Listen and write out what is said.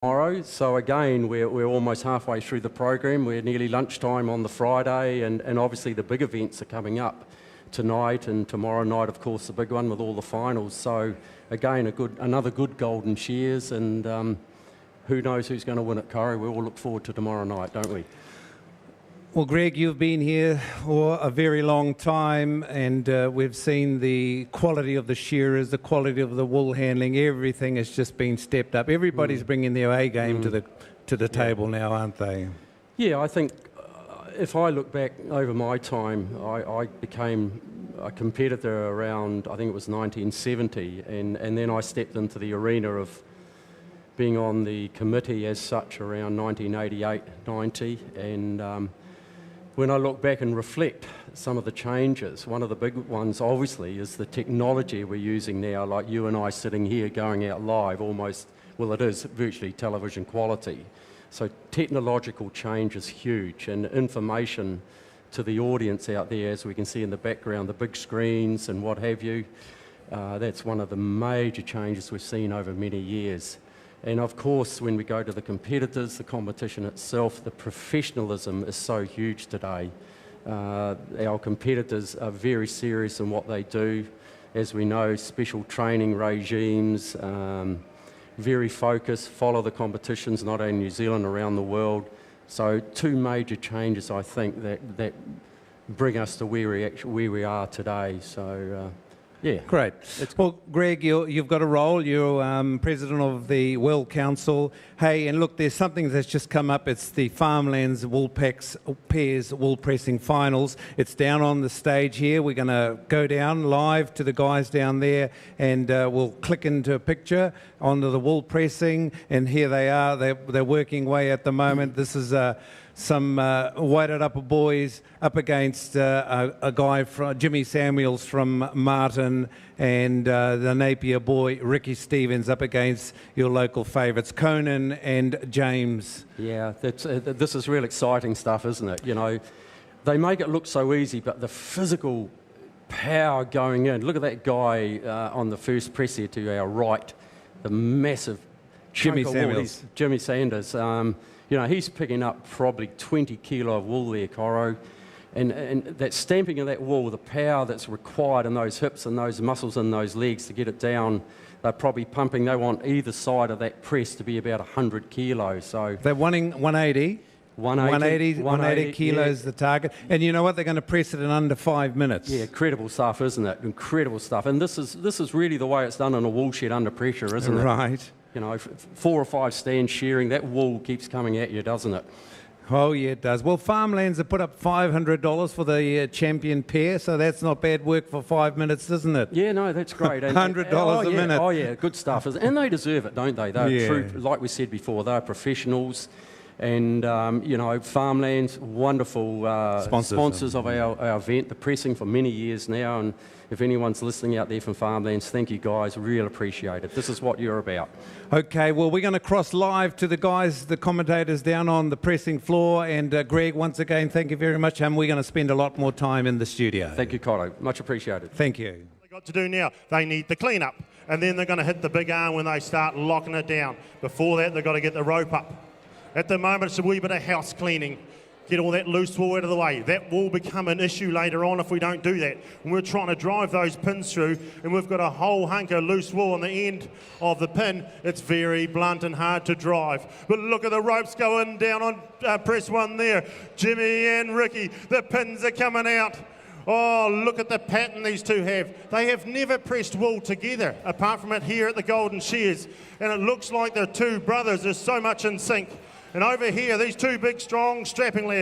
tomorrow. So again, we're almost halfway through the program. We're nearly lunchtime on the Friday, and obviously the big events are coming up tonight and tomorrow night, of course, the big one with all the finals. So again, another good Golden Shears, and who knows who's going to win at Curry. We all look forward to tomorrow night, don't we? Well, Greg, you've been here for a very long time, and we've seen the quality of the shearers, the quality of the wool handling. Everything has just been stepped up. Everybody's bringing their A game to the table now, aren't they? Yeah, I think if I look back over my time, I became a competitor around, I think it was 1970, and then I stepped into the arena of being on the committee as such around 1988, 90, and when I look back and reflect some of the changes, one of the big ones obviously is the technology we're using now, like you and I sitting here going out live almost, well, it is virtually television quality. So technological change is huge, and information to the audience out there, as we can see in the background, the big screens and what have you, that's one of the major changes we've seen over many years. And of course, when we go to the competitors, the competition itself, the professionalism is so huge today. Our competitors are very serious in what they do. As we know, special training regimes, very focused, follow the competitions, not only in New Zealand, around the world. So two major changes, I think, that bring us to where we are today. So. Yeah. Great. Well, Greg, you've got a role. You're president of the World Council. Hey, and look, there's something that's just come up. It's the Farmlands Wool Pairs Wool Pressing Finals. It's down on the stage here. We're going to go down live to the guys down there, and we'll click into a picture onto the wool pressing, and here they are. They're working away at the moment. This is some Wairarapa boys up against a guy from Jimmy Samuels from Masterton, and the Napier boy Ricky Stevens up against your local favourites Conan and James. Yeah, this is real exciting stuff, isn't it? You know, they make it look so easy, but the physical power going in. Look at that guy on the first press here to our right, the massive Jimmy Samuels. Jimmy Sanders. You know, he's picking up probably 20 kilo of wool there, Coro. And that stamping of that wool, the power that's required in those hips and those muscles in those legs to get it down, they're probably pumping. They want either side of that press to be about 100 kilos. So they're wanting 180. 180 kilos, yeah. The target. And you know what? They're going to press it in under 5 minutes. Yeah, incredible stuff, isn't it? Incredible stuff. And this is really the way it's done in a wool shed under pressure, isn't it? Right. You know, 4 or 5 stands shearing, that wool keeps coming at you, doesn't it? Oh, yeah, it does. Well, Farmlands have put up $500 for the champion pair, so that's not bad work for 5 minutes, isn't it? Yeah, no, that's great. $100 a minute. Oh, yeah, good stuff. And they deserve it, don't they? They're true, like we said before, they're professionals. And, you know, Farmlands, wonderful sponsors of our event, the pressing for many years now. And if anyone's listening out there from Farmlands, thank you guys, really appreciate it. This is what you're about. Okay, well, we're going to cross live to the guys, the commentators down on the pressing floor. And Greg, once again, thank you very much. And we're going to spend a lot more time in the studio. Thank you, Cotto. Much appreciated. Thank you. What they've got to do now, they need the clean-up. And then they're going to hit the big arm when they start locking it down. Before that, they've got to get the rope up. At the moment, it's a wee bit of house cleaning. Get all that loose wool out of the way. That will become an issue later on if we don't do that. And we're trying to drive those pins through, and we've got a whole hunk of loose wool on the end of the pin. It's very blunt and hard to drive. But look at the ropes going down on press one there. Jimmy and Ricky, the pins are coming out. Oh, look at the pattern these two have. They have never pressed wool together, apart from it here at the Golden Shears. And it looks like they're two brothers. There's so much in sync. And over here, these two big, strong, strapping lads.